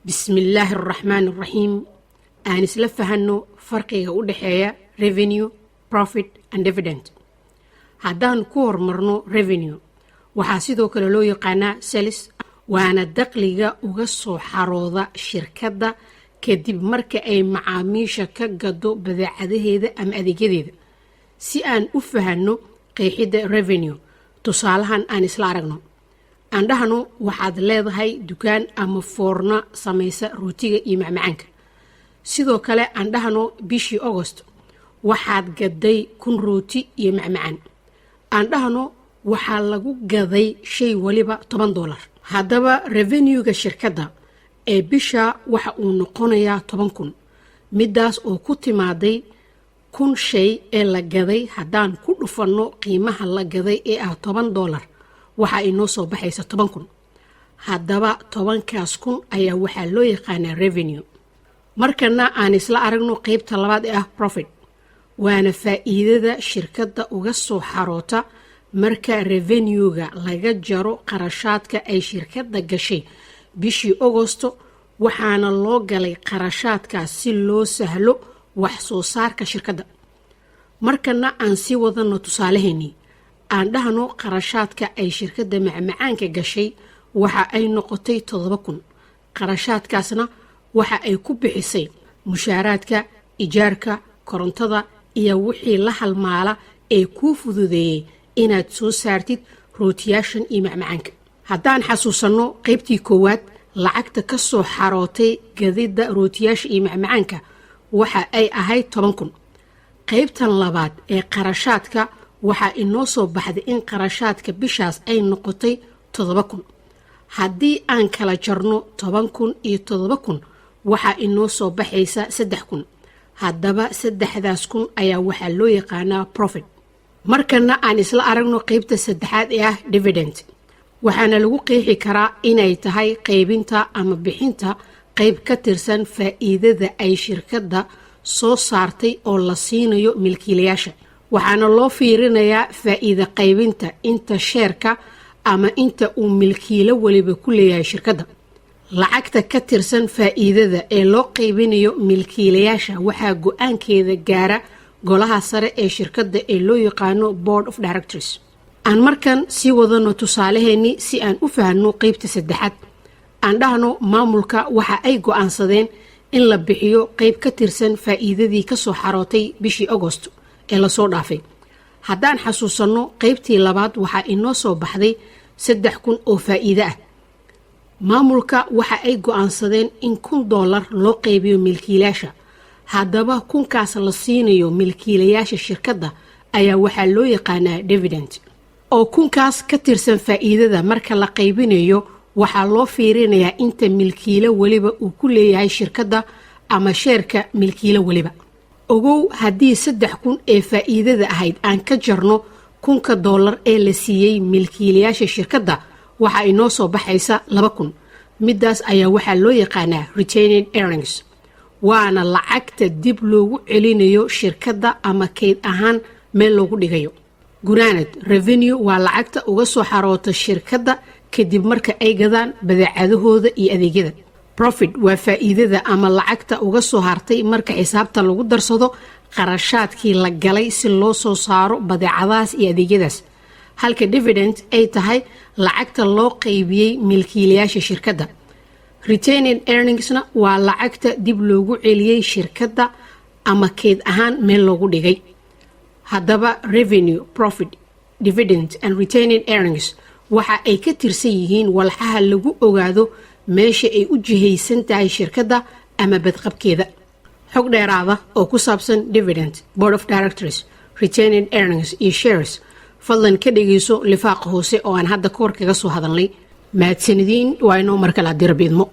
بسم الله الرحمن الرحيم. aan isla fahanno farqiga u dhaxeeya revenue, profit and dividend. haddaan ku hormarno revenue, waxaa sidoo kale loo yaqaanaa sales, waana dakhliga uga soo xarooda shirkadda kadib marka ay macaamiisha ka gado badeecadaheeda ama adeegyadeeda. si aan u fahanno qeexidda revenue, tusaalahan aan isla aragno. aan dhahno waxaad leedahay dukaan ama foorna samaysa rootiga iyo macmacaanka. sidoo kale aan dhahno bishii August waxaad gaday 1,000 rooti iyo macmacaan. aan dhahno waxaa lagu gaday shay waliba $10. haddaba revenue-ga shirkadda ee bisha waxa uu noqonayaa 10,000, midaas oo ku timaaday 1,000 shay ee la gaday. haddaan ku dhufanno qiimaha la gaday ee ah $10, waxa inoo soo baxaysa 10,000. haddaba 10,000 ayaa waxaa loo yaqaanaa revenue. markana aan isla aragno qaybta labaad ee ah profit, waana faa'iidada shirkadda uga soo xaroota marka revenue-ga laga jaro qarashaadka ay shirkadda gashay bishii Agosto, waxaana loo galay qarashaadkaas si loo sahlo wax soo saarka shirkadda. markana aan sii wadano tusaalaheennii, aan dhahno qarashaadka ay shirkadda macmacaanka gashay waxa ay noqotay 7,000. qarashaadkaasna waxa ay ku bixisay mushaaraadka, ijaarka, korontada iyo wixii la halmaala ee kuu fududeeyay inaad soo saartid rootiyaashan iyo macmacaanka. haddaan xasuusanno qaybtii koowaad, lacagta ka soo xarootay gadida rootiyaasha iyo macmacaanka waxa ay ahayd 10,000. qaybtan labaad ee qarashaadka waxa inoo soo baxday in qarashaadka bishaas ay noqotay 7,000. haddii aan kala jarno 10,000 iyo 7,000, waxa inoo soo baxaysa 3,000. haddaba 3,000 ayaa waxaa loo yaqaanaa profit. markana aan isla aragno qaybta saddexaad ee ah dividend, waxaana lagu qeexi karaa inay tahay qaybinta ama bixinta qayb ka tirsan faa'iidada ay shirkadda soo saartay oo la siinayo milkiilayaasha. waxaana loo fiirinayaa faa'iido qaybinta inta sheerka ama inta uu milkiilo waliba ku leeyahay shirkadda. lacagta ka tirsan faa'iidada ee loo qaybinayo milkiilayaasha waxaa go'aankeeda gaara golaha sare ee shirkadda ee loo yaqaano board of directors. aan markan sii wadano tusaalaheennii si aan u fahanno qaybta saddexaad. aan dhahno maamulka waxa ay go'aansadeen in la bixiyo qayb ka tirsan faa'iidadii ka soo xarootay bishii August ee la soo dhaafay. haddaan xasuusanno qaybtii labaad waxaa inoo soo baxday 3,000 oo faa'iido ah. maamulka waxa ay go'aansadeen in $1,000 loo qaybiyo milkiilayaasha. haddaba 1,000kaas la siinayo milkiilayaasha shirkadda ayaa waxaa loo yaqaanaa dividend. oo 1,000kaas ka tirsan faa'iidada marka la qaybinayo waxaa loo fiirinayaa inta milkiilo waliba uu ku leeyahay shirkadda ama sheerka milkiilo waliba. ogow haddii 3,000 ee faa'iidada ahayd aan ka jarno $1,000 ee la siiyey milkiilayaasha shirkadda, waxa inoo soo baxaysa 2,000. midaas ayaa waxaa loo yaqaanaa retained earnings, waana lacagta dib loogu celinayo shirkadda ama kayd ahaan meel loogu dhigayo. gunaanad, revenue waa lacagta uga soo xaroota shirkadda kadib marka ay gadaan badeecadahooda iyo adeegyada. profit waa faa'iidada ama lacagta uga soo hartay marka xisaabta lagu darsado qarashaadkii la galay si loo soo saaro badeecadaas iyo adeegyadaas. halka dividend ay tahay lacagta loo qaybiyey milkiilayaasha shirkadda. retained earningsna waa lacagta dib loogu celiyey shirkadda ama kayd ahaan meel loogu dhigay. haddaba revenue, profit, dividend and retained earnings waxa ay ka tirsan yihiin walxaha lagu ogaado meesha ay u jihaysan tahay shirkadda ama badqabkeeda. xog dheeraada oo ku saabsan dividend, board of directors, retained earnings iyo shares, fadlan ka dhegeyso lifaaqa hoose oo aan hadda ka hor kaga soo hadalnay. mahadsanidin, waa inoo mar kale haddii rabbi idmo.